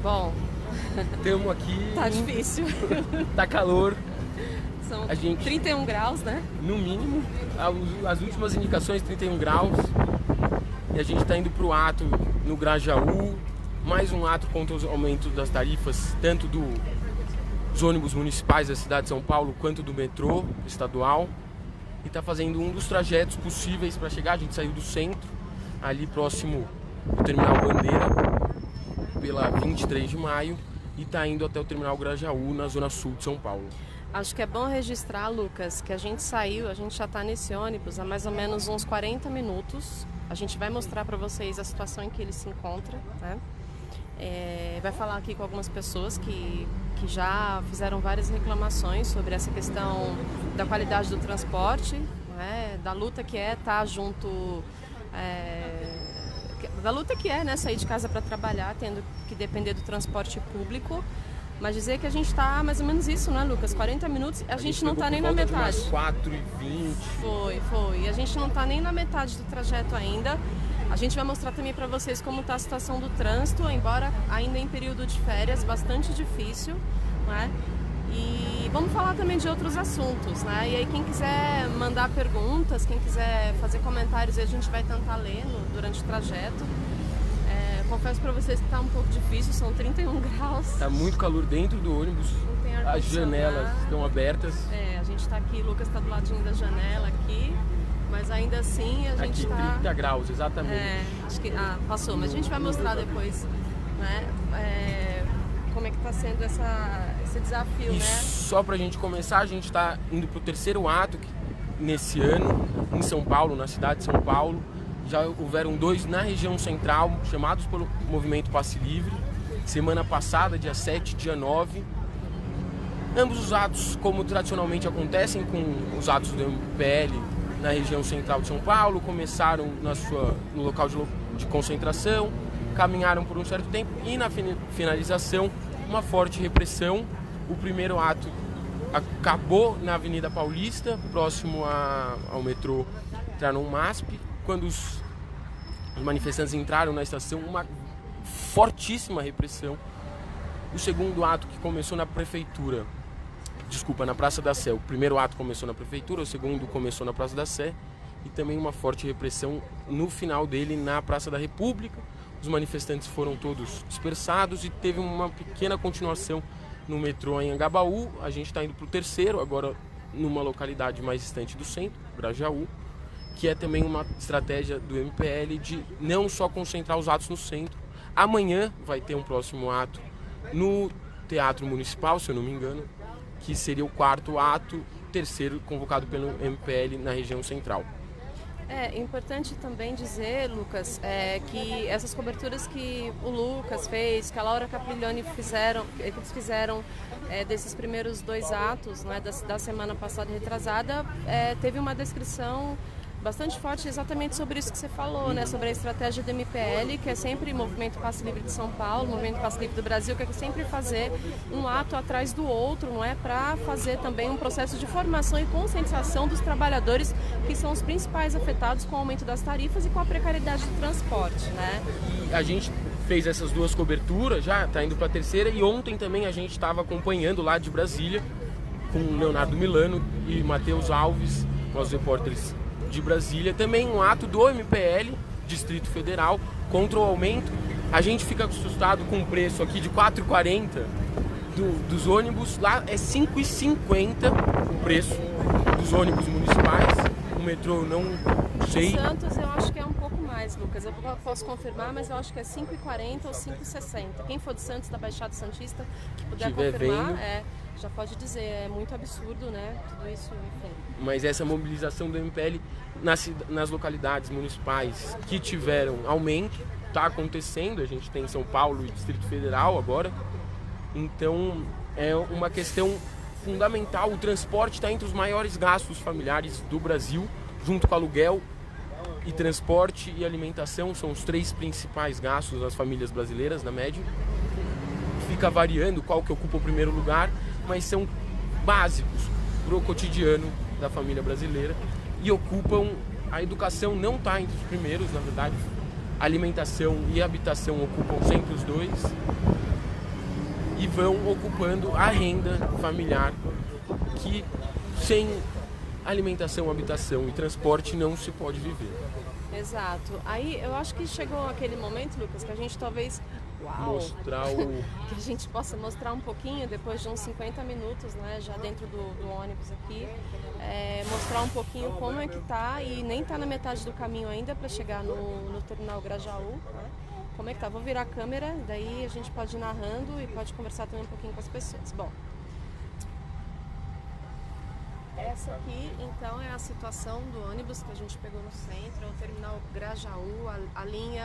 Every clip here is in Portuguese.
Bom, Estamos aqui. tá difícil. Tá calor. São A gente, 31 graus, né? no mínimo, as últimas indicações 31 graus. E a gente está indo para o ato no Grajaú. Mais um ato contra os aumentos das tarifas, tanto dos ônibus municipais da cidade de São Paulo quanto do metrô estadual. E está fazendo um dos trajetos possíveis para chegar. A gente saiu do centro, ali próximo do Terminal Bandeira, pela 23 de maio, e está indo até o Terminal Grajaú, na zona sul de São Paulo. Acho que é bom registrar, Lucas, que a gente já está nesse ônibus há mais ou menos uns 40 minutos. A gente vai mostrar para vocês a situação em que ele se encontra, né? Vai falar aqui com algumas pessoas que já fizeram várias reclamações sobre essa questão da qualidade do transporte, né? Da luta que é estar junto, da luta que é, né, sair de casa para trabalhar, tendo que depender do transporte público. Mas dizer que a gente está mais ou menos isso, né, Lucas? 40 minutos, a gente não está nem na metade. 4h20. Foi. E a gente não está nem na metade do trajeto ainda. A gente vai mostrar também para vocês como está a situação do trânsito, embora ainda em período de férias, bastante difícil, né? E vamos falar também de outros assuntos, né? E aí quem quiser mandar perguntas, quem quiser fazer comentários, a gente vai tentar ler durante o trajeto. Confesso para vocês que está um pouco difícil, são 31 graus. Tá muito calor dentro do ônibus, Não tem as janelas estão abertas. A gente está aqui, o Lucas está do ladinho da janela aqui, mas ainda assim a gente está... Aqui 30 graus, exatamente. Acho que passou, mas a gente vai mostrar depois, né, como é que está sendo esse desafio, e né? Só para a gente começar, a gente está indo para o terceiro ato nesse ano, em São Paulo, na cidade de São Paulo. Já houveram 2 na região central, chamados pelo Movimento Passe Livre, semana passada, dia 7 e dia 9. Ambos os atos, como tradicionalmente acontecem com os atos do MPL na região central de São Paulo, começaram no local de concentração, caminharam por um certo tempo e na finalização uma forte repressão. O primeiro ato acabou na Avenida Paulista, próximo ao metrô Trianon MASP. Quando os manifestantes entraram na estação, uma fortíssima repressão. O segundo ato, que começou na prefeitura, na Praça da Sé. O primeiro ato começou na prefeitura, o segundo começou na Praça da Sé. E também uma forte repressão no final dele na Praça da República. Os manifestantes foram todos dispersados e teve uma pequena continuação no metrô em Anhangabaú. A gente está indo para o terceiro, agora numa localidade mais distante do centro, Grajaú, que é também uma estratégia do MPL de não só concentrar os atos no centro. Amanhã vai ter um próximo ato no Teatro Municipal, se eu não me engano, que seria o quarto ato, terceiro convocado pelo MPL na região central. É importante também dizer, Lucas, que essas coberturas que o Lucas fez, que a Laura Capriglione eles fizeram desses primeiros 2 atos, né, da semana passada retrasada, teve uma descrição bastante forte exatamente sobre isso que você falou, né? Sobre a estratégia do MPL, que é sempre o Movimento Passe Livre de São Paulo, o Movimento Passe Livre do Brasil, que é sempre fazer um ato atrás do outro, não é? Para fazer também um processo de formação e conscientização dos trabalhadores, que são os principais afetados com o aumento das tarifas e com a precariedade do transporte, né? E a gente fez essas 2 coberturas, já está indo para a terceira, e ontem também a gente estava acompanhando lá de Brasília, com Leonardo Milano e Matheus Alves, nossos repórteres de Brasília, também um ato do MPL, Distrito Federal, contra o aumento. A gente fica assustado com o preço aqui de R$ 4,40 dos ônibus, lá é R$ 5,50 o preço dos ônibus municipais, o metrô não sei. Santos eu acho que é um pouco mais, Lucas, eu posso confirmar, mas eu acho que é 5,40 ou 5,60. Quem for de Santos, da Baixada Santista, que puder confirmar, já pode dizer, é muito absurdo, né, tudo isso, enfim. Mas essa mobilização do MPL nas localidades municipais que tiveram aumento, está acontecendo, a gente tem São Paulo e Distrito Federal agora, então é uma questão fundamental. O transporte está entre os maiores gastos familiares do Brasil, junto com aluguel e transporte e alimentação, são os 3 principais gastos das famílias brasileiras, na média. Fica variando qual que ocupa o primeiro lugar, mas são básicos para o cotidiano da família brasileira e ocupam. A educação não está entre os primeiros, na verdade. A alimentação e a habitação ocupam sempre os 2. e vão ocupando a renda familiar que sem alimentação, habitação e transporte não se pode viver. Exato. Aí eu acho que chegou aquele momento, Lucas, que a gente talvez mostrar que a gente possa mostrar um pouquinho, depois de uns 50 minutos, né, já dentro do ônibus aqui, mostrar um pouquinho como é que tá, e nem tá na metade do caminho ainda para chegar no terminal Grajaú, né? Como é que tá? Vou virar a câmera, daí a gente pode ir narrando e pode conversar também um pouquinho com as pessoas. Bom, essa aqui, então, é a situação do ônibus que a gente pegou no centro, é o terminal Grajaú, a linha,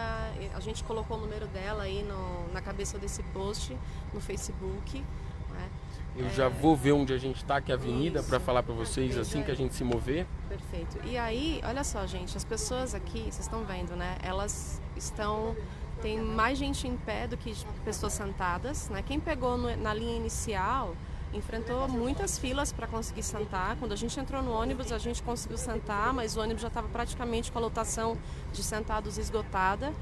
a gente colocou o número dela aí na cabeça desse post no Facebook, né? Eu já vou ver onde a gente está, que é a avenida, para falar para vocês assim que a gente se mover. Perfeito. E aí, olha só, gente, as pessoas aqui, vocês estão vendo, né? Elas estão... Tem mais gente em pé do que pessoas sentadas, né? Quem pegou na linha inicial enfrentou muitas filas para conseguir sentar. Quando a gente entrou no ônibus, a gente conseguiu sentar, mas o ônibus já estava praticamente com a lotação de sentados esgotada,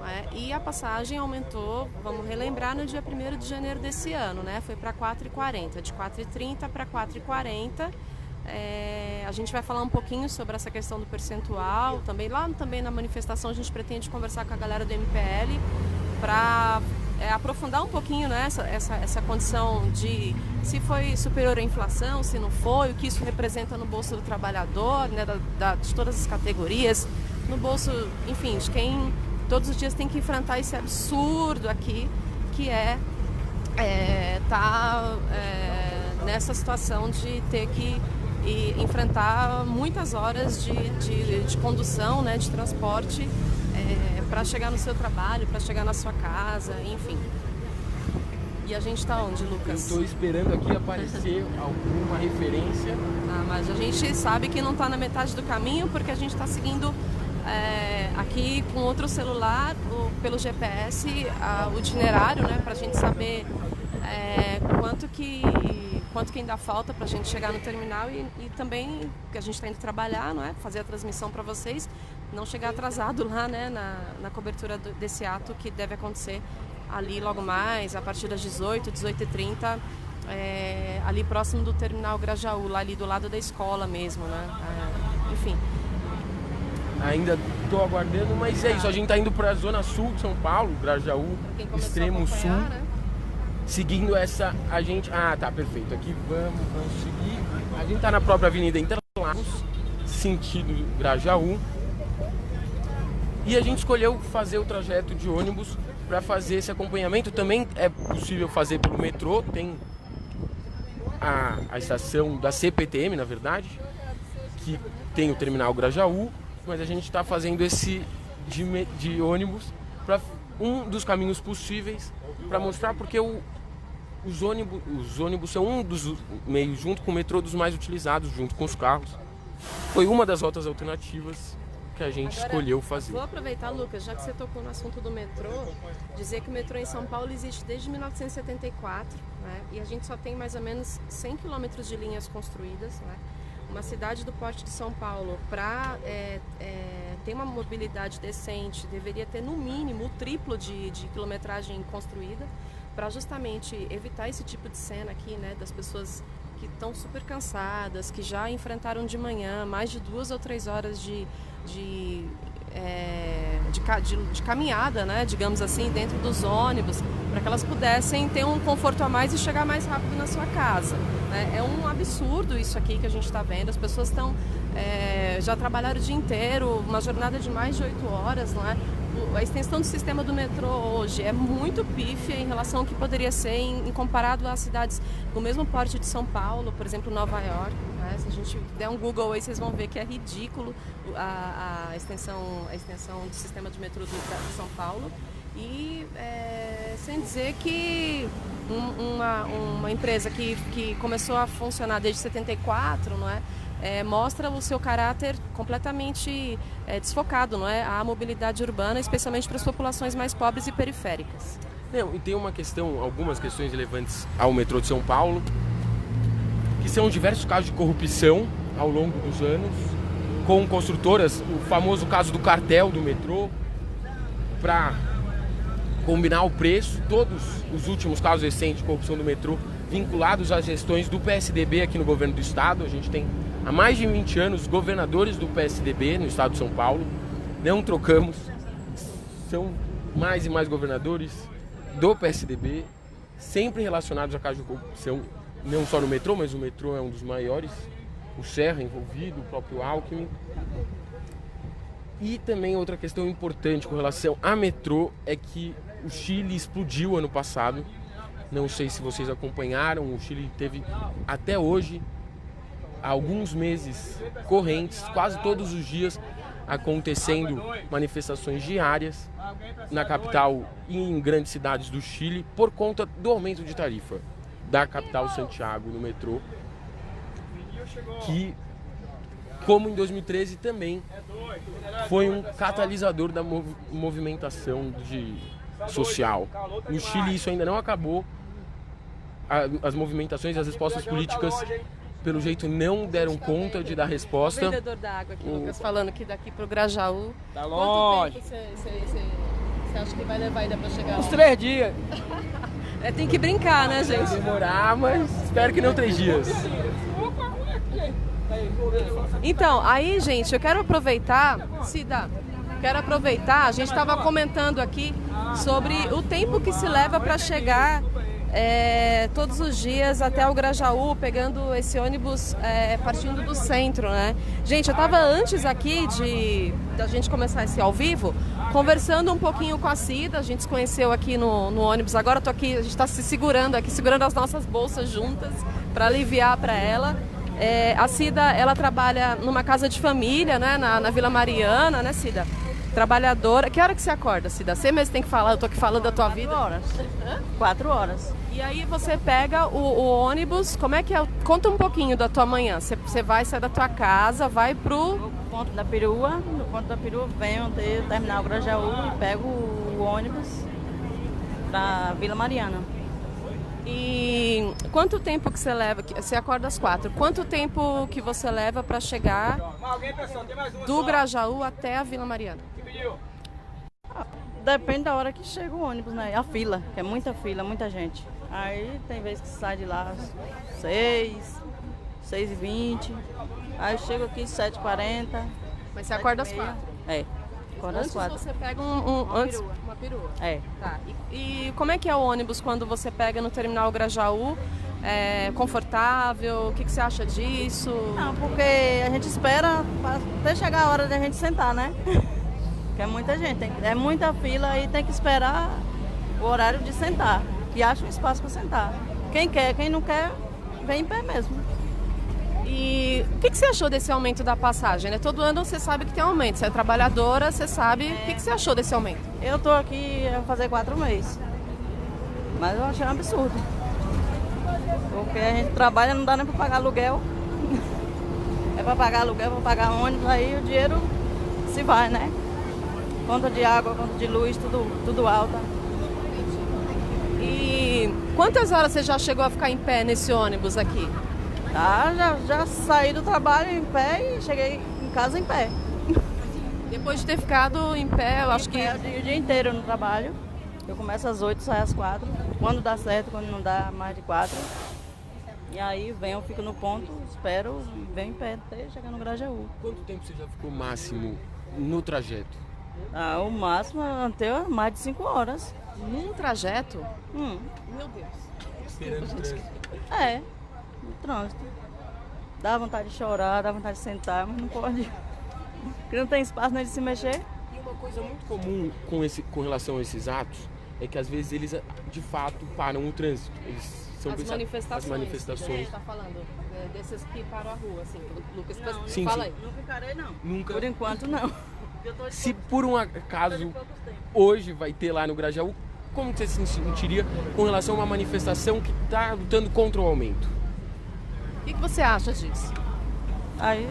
né? E a passagem aumentou, vamos relembrar, no dia 1º de janeiro desse ano, né? Foi para 4h40, de 4h30 para 4h40. A gente vai falar um pouquinho sobre essa questão do percentual. Também na manifestação a gente pretende conversar com a galera do MPL para aprofundar um pouquinho, né, essa condição de se foi superior à inflação, se não foi, o que isso representa no bolso do trabalhador, né, de todas as categorias, no bolso, enfim, de quem todos os dias tem que enfrentar esse absurdo aqui, que tá nessa situação de ter que enfrentar muitas horas de condução, né, de transporte, para chegar no seu trabalho, para chegar na sua casa, enfim. E a gente está onde, Lucas? Eu estou esperando aqui aparecer alguma referência. Mas a gente sabe que não está na metade do caminho, porque a gente está seguindo aqui com outro celular, pelo GPS, o itinerário, né, para a gente saber quanto que ainda falta para a gente chegar no terminal e também que a gente está indo trabalhar, não é? Fazer a transmissão para vocês, não chegar atrasado lá, né, na cobertura desse ato que deve acontecer ali logo mais, a partir das 18h30, ali próximo do terminal Grajaú, lá ali do lado da escola mesmo, né? Enfim. Ainda estou aguardando, mas é isso, a gente está indo para a zona sul de São Paulo, Grajaú, extremo sul. Né? Seguindo a gente... tá, perfeito. Aqui vamos seguir. A gente tá na própria Avenida Interlagos, sentido Grajaú. E a gente escolheu fazer o trajeto de ônibus para fazer esse acompanhamento. Também é possível fazer pelo metrô. Tem a estação da CPTM, na verdade, que tem o terminal Grajaú. Mas a gente está fazendo esse de ônibus para um dos caminhos possíveis para mostrar, porque os ônibus são um dos meios, junto com o metrô, dos mais utilizados, junto com os carros. Foi uma das rotas alternativas que a gente escolheu fazer. Vou aproveitar, Lucas, já que você tocou no assunto do metrô, dizer que o metrô em São Paulo existe desde 1974, né? E a gente só tem mais ou menos 100 quilômetros de linhas construídas, né? Uma cidade do porte de São Paulo, para ter uma mobilidade decente, deveria ter no mínimo o triplo de quilometragem construída, para justamente evitar esse tipo de cena aqui, né, das pessoas que estão super cansadas, que já enfrentaram de manhã mais de 2 ou 3 horas de caminhada, né, digamos assim, dentro dos ônibus, para que elas pudessem ter um conforto a mais e chegar mais rápido na sua casa, né? É um absurdo isso aqui que a gente está vendo. As pessoas já trabalharam o dia inteiro, uma jornada de mais de 8 horas, não é? A extensão do sistema do metrô hoje é muito pífia em relação ao que poderia ser comparado a cidades do mesmo porte de São Paulo, por exemplo, Nova York, né? Se a gente der um Google aí, vocês vão ver que é ridículo a extensão do sistema de metrô de São Paulo. E sem dizer que uma empresa que começou a funcionar desde 74, não é? Mostra o seu caráter completamente desfocado, não é? A mobilidade urbana, especialmente para as populações mais pobres e periféricas. Não, e tem algumas questões relevantes ao metrô de São Paulo, que são diversos casos de corrupção ao longo dos anos, com construtoras, o famoso caso do cartel do metrô, para combinar o preço. Todos os últimos casos recentes de corrupção do metrô vinculados às gestões do PSDB aqui no governo do estado. A gente tem há mais de 20 anos governadores do PSDB no estado de São Paulo. Não trocamos, são mais e mais governadores do PSDB, sempre relacionados a casos de corrupção, não só no metrô, mas o metrô é um dos maiores, o Serra envolvido, o próprio Alckmin. E também outra questão importante com relação a metrô é que o Chile explodiu ano passado. Não sei se vocês acompanharam, o Chile teve até hoje alguns meses correntes, quase todos os dias, acontecendo manifestações diárias na capital e em grandes cidades do Chile por conta do aumento de tarifa da capital Santiago no metrô, que, como em 2013 também foi um catalisador da movimentação social. No Chile isso ainda não acabou, as movimentações e as respostas políticas pelo jeito não deram conta de dar resposta. O vendedor da água aqui, Lucas, falando que daqui pro Grajaú. Tá longe. Quanto tempo você acha que vai levar ainda pra chegar lá? Uns 3 dias. Tem que brincar, né, gente? Vai demorar, mas espero que não 3 dias. Então, aí, gente, eu quero aproveitar, Cida, a gente estava comentando aqui sobre o tempo que se leva para chegar todos os dias até o Grajaú, pegando esse ônibus partindo do centro, né? Gente, eu estava antes aqui da gente começar esse ao vivo, conversando um pouquinho com a Cida, a gente se conheceu aqui no ônibus, agora tô aqui, a gente está se segurando aqui, segurando as nossas bolsas juntas para aliviar para ela. A Cida, ela trabalha numa casa de família, né, na Vila Mariana, né, Cida? Trabalhadora. Que hora que você acorda, Cida? Você mesmo tem que falar, eu tô aqui falando da tua vida. 4 horas. 4 horas. E aí você pega o ônibus, como é que é? Conta um pouquinho da tua manhã. Você vai sair da tua casa, vai pro Ponto da Perua. No Ponto da Perua venho até o terminal Grajaú e pego o ônibus pra Vila Mariana. E quanto tempo que você leva? Você acorda às 4. Quanto tempo que você leva para chegar do Grajaú até a Vila Mariana? Depende da hora que chega o ônibus, né? A fila, que é muita fila, muita gente. Aí tem vezes que sai de lá às 6, 6h20. Aí chego aqui às 7h40. Mas você acorda às 4? Acorda às 4. Você pega uma perua. Tá. E como é que é o ônibus quando você pega no terminal Grajaú? É confortável? O que você acha disso? Não, porque a gente espera até chegar a hora da gente sentar, né? Porque é muita gente, é muita fila e tem que esperar o horário de sentar. E acha um espaço para sentar. Quem quer, quem não quer, vem em pé mesmo. E o que você achou desse aumento da passagem? Né? Todo ano você sabe que tem aumento. Você é trabalhadora, você sabe. O que você achou desse aumento? Eu tô aqui a fazer 4 meses. Mas eu achei um absurdo. Porque a gente trabalha, não dá nem para pagar aluguel. É para pagar aluguel, para pagar ônibus, aí o dinheiro se vai, né? Conta de água, conta de luz, tudo alta. E quantas horas você já chegou a ficar em pé nesse ônibus aqui? Já saí do trabalho em pé e cheguei em casa em pé. Depois de ter ficado em pé, eu acho que... O dia inteiro no trabalho. Eu começo às 8, saio às 4. Quando dá certo, quando não dá, mais de 4. E aí venho, fico no ponto, espero e venho em pé até chegar no Grajaú. Quanto tempo você já ficou máximo no trajeto? O máximo até mais de 5 horas. Num trajeto? Meu Deus. Esperando o trânsito. No trânsito. Dá vontade de chorar, dá vontade de sentar, mas não pode. Porque não tem espaço nem de se mexer. E uma coisa muito comum com relação a esses atos é que às vezes eles de fato param o trânsito. Eles são As manifestações. Você está falando desses que param a rua, assim, Lucas, sim, fala sim. aí. Não ficarei, não. Nunca. Por enquanto, não. Se por um acaso hoje vai ter lá no Grajaú, como você se sentiria com relação a uma manifestação que está lutando contra o aumento? O que você acha disso? Aí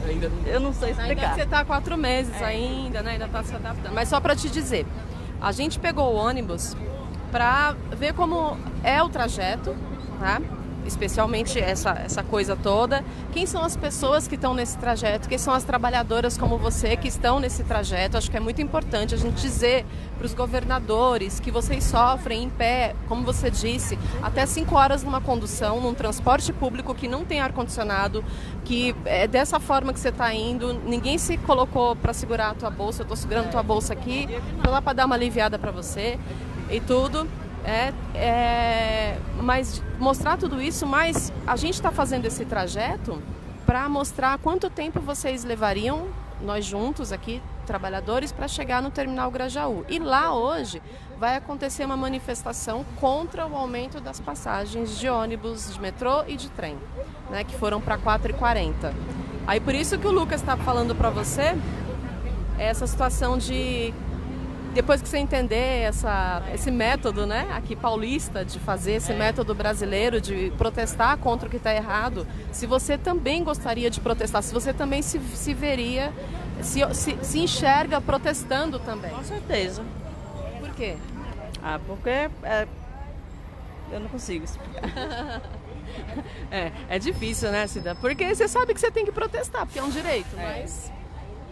Ainda não... eu não sei Ainda explicar. que você está há 4 meses ainda, né? Ainda está se adaptando. Mas só para te dizer, a gente pegou o ônibus para ver como é o trajeto, tá? especialmente essa coisa toda, quem são as pessoas que estão nesse trajeto, quem são as trabalhadoras como você que estão nesse trajeto. Acho que é muito importante a gente dizer para os governadores que vocês sofrem em pé, como você disse, até 5 horas numa condução, num transporte público que não tem ar-condicionado, que é dessa forma que você está indo, ninguém se colocou para segurar a tua bolsa, eu estou segurando a tua bolsa aqui, para dar uma aliviada para você e tudo. Mas mostrar tudo isso, mas a gente está fazendo esse trajeto para mostrar quanto tempo vocês levariam, nós juntos aqui, trabalhadores, para chegar no terminal Grajaú. E lá hoje vai acontecer uma manifestação contra o aumento das passagens de ônibus, de metrô e de trem, né, que foram para 4,40. Aí por isso que o Lucas está falando para você, essa situação de... Depois que você entender esse método, né, aqui paulista, de fazer esse método brasileiro de protestar contra o que está errado, se você também gostaria de protestar, se você também se veria, se enxerga protestando também. Com certeza. Por quê? Porque eu não consigo explicar. É difícil, né, Cida? Porque você sabe que você tem que protestar, porque é um direito, mas...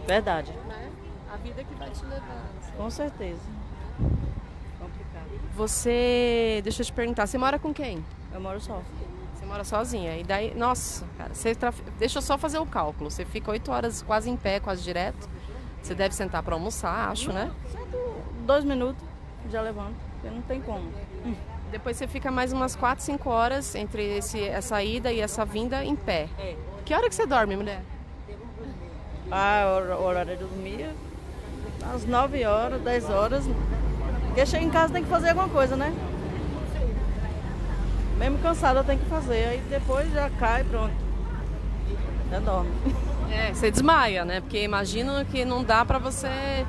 Verdade. Né? A vida que vai te levar. Com certeza. Complicado. Você, deixa eu te perguntar, você mora com quem? Eu moro só. Você mora sozinha. E daí, nossa, cara, deixa eu só fazer o cálculo. Você fica 8 horas quase em pé, quase direto. Você deve sentar para almoçar, acho, né? Sento 2 minutos, já levanto, porque não tem como. Depois você fica mais umas 4, 5 horas entre essa ida e essa vinda em pé. Que hora que você dorme, mulher? O horário de dormir, às 9 horas, 10 horas. Porque chega em casa tem que fazer alguma coisa, né? Mesmo cansada tem que fazer, aí depois já cai, pronto. Já dorme. Você desmaia, né? Porque imagino que não dá pra você...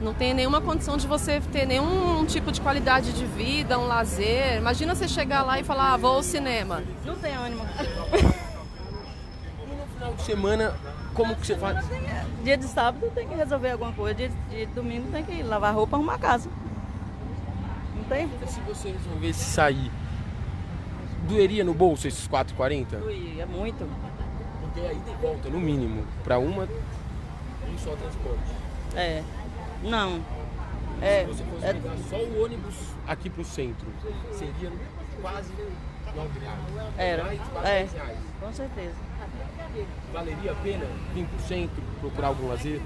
Não tem nenhuma condição de você ter nenhum tipo de qualidade de vida, um lazer. Imagina você chegar lá e falar, vou ao cinema. Não tem ânimo. E no final de semana, como que você faz? Dia de sábado tem que resolver alguma coisa, dia de domingo tem que ir lavar roupa, arrumar a casa. Não tem? Se você resolvesse sair, doeria no bolso esses 4,40? É muito. Porque aí de volta, no mínimo, para um só transporte. Não. Se você fosse pegar só o ônibus aqui pro centro, seria quase R$9. Era. Mais de R$10. Com certeza. Valeria a pena vir pro centro, procurar algum lazer?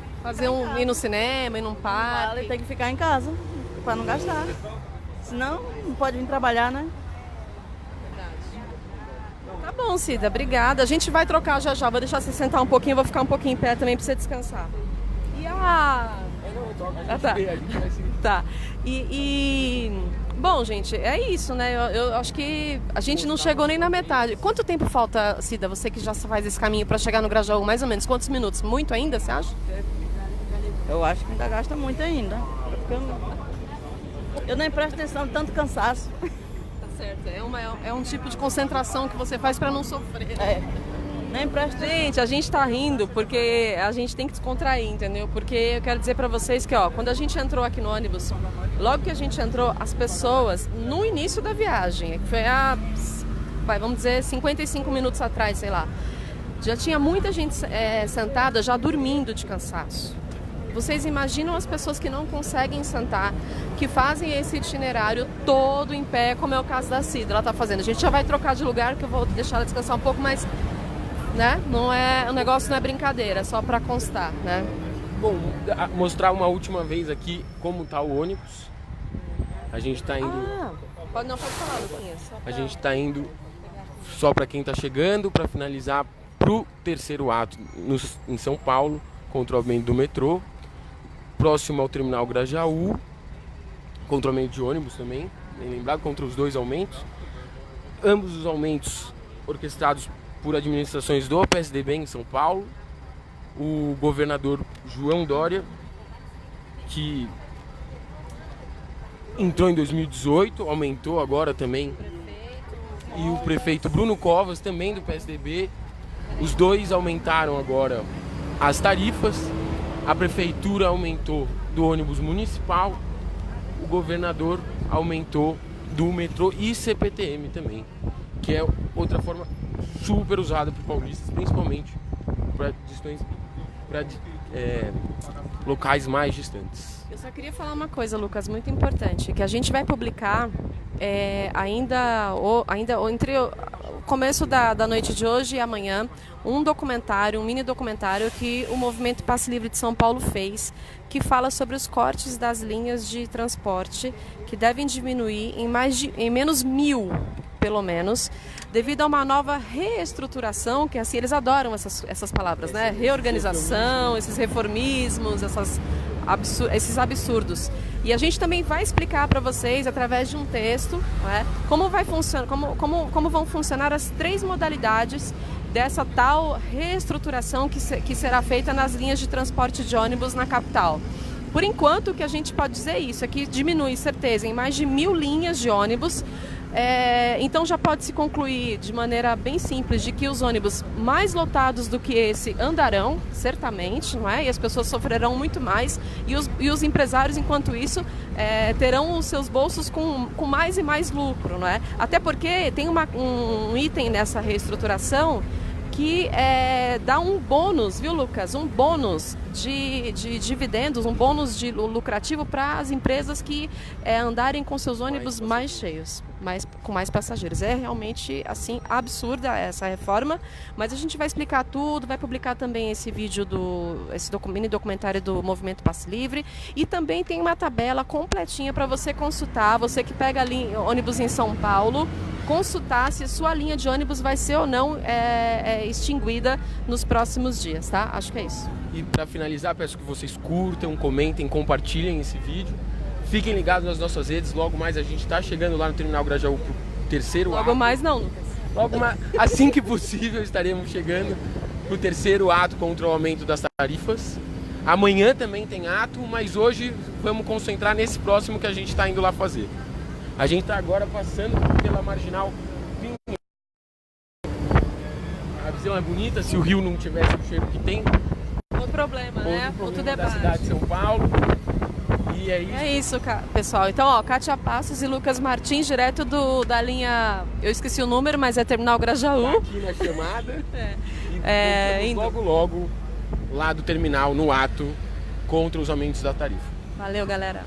Ir no cinema, ir num parque. Vale, tem que ficar em casa, para não gastar. Senão, não pode vir trabalhar, né? Tá bom, Cida, obrigada. A gente vai trocar já. Vou deixar você sentar um pouquinho, vou ficar um pouquinho em pé também para você descansar. E Tá. Bom, gente, é isso, né? Eu acho que a gente não chegou nem na metade. Quanto tempo falta, Cida, você que já faz esse caminho para chegar no Grajaú? Mais ou menos quantos minutos? Muito ainda, você acha? Eu acho que ainda gasta muito ainda. Eu nem presto atenção de tanto cansaço. Tá certo. É um tipo de concentração que você faz para não sofrer. Nem presto atenção. Gente, a gente tá rindo porque a gente tem que descontrair, entendeu? Porque eu quero dizer pra vocês que, quando a gente entrou aqui no ônibus, logo que a gente entrou, as pessoas, no início da viagem, que foi vamos dizer, 55 minutos atrás, sei lá, já tinha muita gente sentada, já dormindo de cansaço. Vocês imaginam as pessoas que não conseguem sentar, que fazem esse itinerário todo em pé, como é o caso da Cida, ela tá fazendo. A gente já vai trocar de lugar, que eu vou deixar ela descansar um pouco, mas... Né? O negócio não é brincadeira, é só para constar, né? Bom, mostrar uma última vez aqui como tá o ônibus. A gente tá indo... Pode falar, Luquinhas. A gente tá indo só para quem tá chegando, para finalizar pro terceiro ato em São Paulo, contra o aumento do metrô, próximo ao terminal Grajaú, contra o aumento de ônibus também, bem lembrado, contra os 2 aumentos. Ambos os aumentos orquestrados por administrações do PSDB em São Paulo. O governador João Dória, que entrou em 2018, aumentou agora também. E o prefeito Bruno Covas, também do PSDB. Os dois aumentaram agora as tarifas. A prefeitura aumentou do ônibus municipal. O governador aumentou do metrô e CPTM também, que é outra forma super usada por paulistas, principalmente para locais mais distantes. Eu só queria falar uma coisa, Lucas, muito importante, que a gente vai publicar ainda entre o começo da noite de hoje e amanhã, um mini documentário que o Movimento Passe Livre de São Paulo fez, que fala sobre os cortes das linhas de transporte que devem diminuir em menos 1.000, pelo menos, devido a uma nova reestruturação, que assim, eles adoram essas palavras, né? Reorganização, esses reformismos, esses absurdos. E a gente também vai explicar para vocês, através de um texto, né, como vão funcionar as 3 modalidades dessa tal reestruturação que será feita nas linhas de transporte de ônibus na capital. Por enquanto, o que a gente pode dizer é que diminui, certeza, em mais de 1.000 linhas de ônibus. Então já pode se concluir de maneira bem simples de que os ônibus mais lotados do que esse andarão, certamente, não é? E as pessoas sofrerão muito mais, e os empresários, enquanto isso, terão os seus bolsos com mais e mais lucro, não é? Até porque tem um item nessa reestruturação que dá um bônus, viu, Lucas? Um bônus de dividendos, um bônus de lucrativo para as empresas que andarem com seus ônibus mais cheios, com mais passageiros. É realmente assim absurda essa reforma, mas a gente vai explicar tudo, vai publicar também esse vídeo mini documentário do Movimento Passe Livre, e também tem uma tabela completinha para você consultar, você que pega ônibus em São Paulo, consultar se a sua linha de ônibus vai ser ou não extinguida nos próximos dias, tá? Acho que é isso. E para finalizar, peço que vocês curtam, comentem, compartilhem esse vídeo. Fiquem ligados nas nossas redes, logo mais a gente está chegando lá no Terminal Grajaú pro 3º ato. Logo mais não, Lucas. Logo mais, assim que possível, estaremos chegando pro 3º ato contra o aumento das tarifas. Amanhã também tem ato, mas hoje vamos concentrar nesse próximo que a gente está indo lá fazer. A gente está agora passando pela Marginal Pinheiro. A visão é bonita, se o rio não tivesse o cheiro que tem. Outro problema, né? Outro debate. Da cidade de São Paulo. E é isso. É isso, pessoal. Então, ó, Kátia Passos e Lucas Martins, direto da linha... Eu esqueci o número, mas é Terminal Grajaú. Tá aqui na chamada. E logo lá do terminal, no ato, contra os aumentos da tarifa. Valeu, galera.